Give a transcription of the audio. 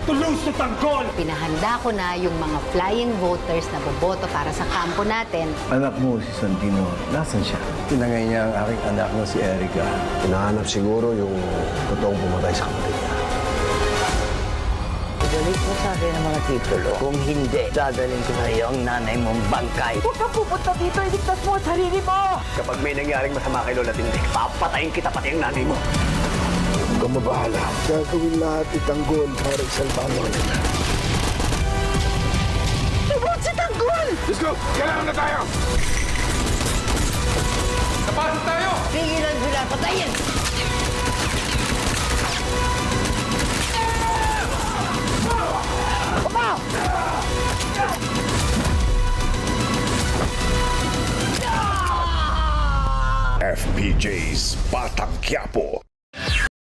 to lose to Tanggol! Pinahanda ko na yung mga flying voters na boboto para sa kampo natin. Anak mo si Santino, nasan siya? Tinangay niya ang aking anak na si Erica. Hinahanap siguro yung totoong pumatay sa kapatid niya. Ibalik mo sa akin ang mga titulo. Kung hindi, dadalhin ko sa iyo ang nanay mong bangkay. Huwag ka pupunta dito, iligtas mo ang sarili mo! Kapag may nangyaring masama kay Lola Tindik, papatayin kita pati ang nanay mo. Huwag kang mabahala. Gagawin lahat itanggol para isalbahan mo kita. Tubod si Tanggol! Let's go! Kailangan na tayo! Napasok tayo! Pigilan sila, patayin! FPJ's Batang Quiapo.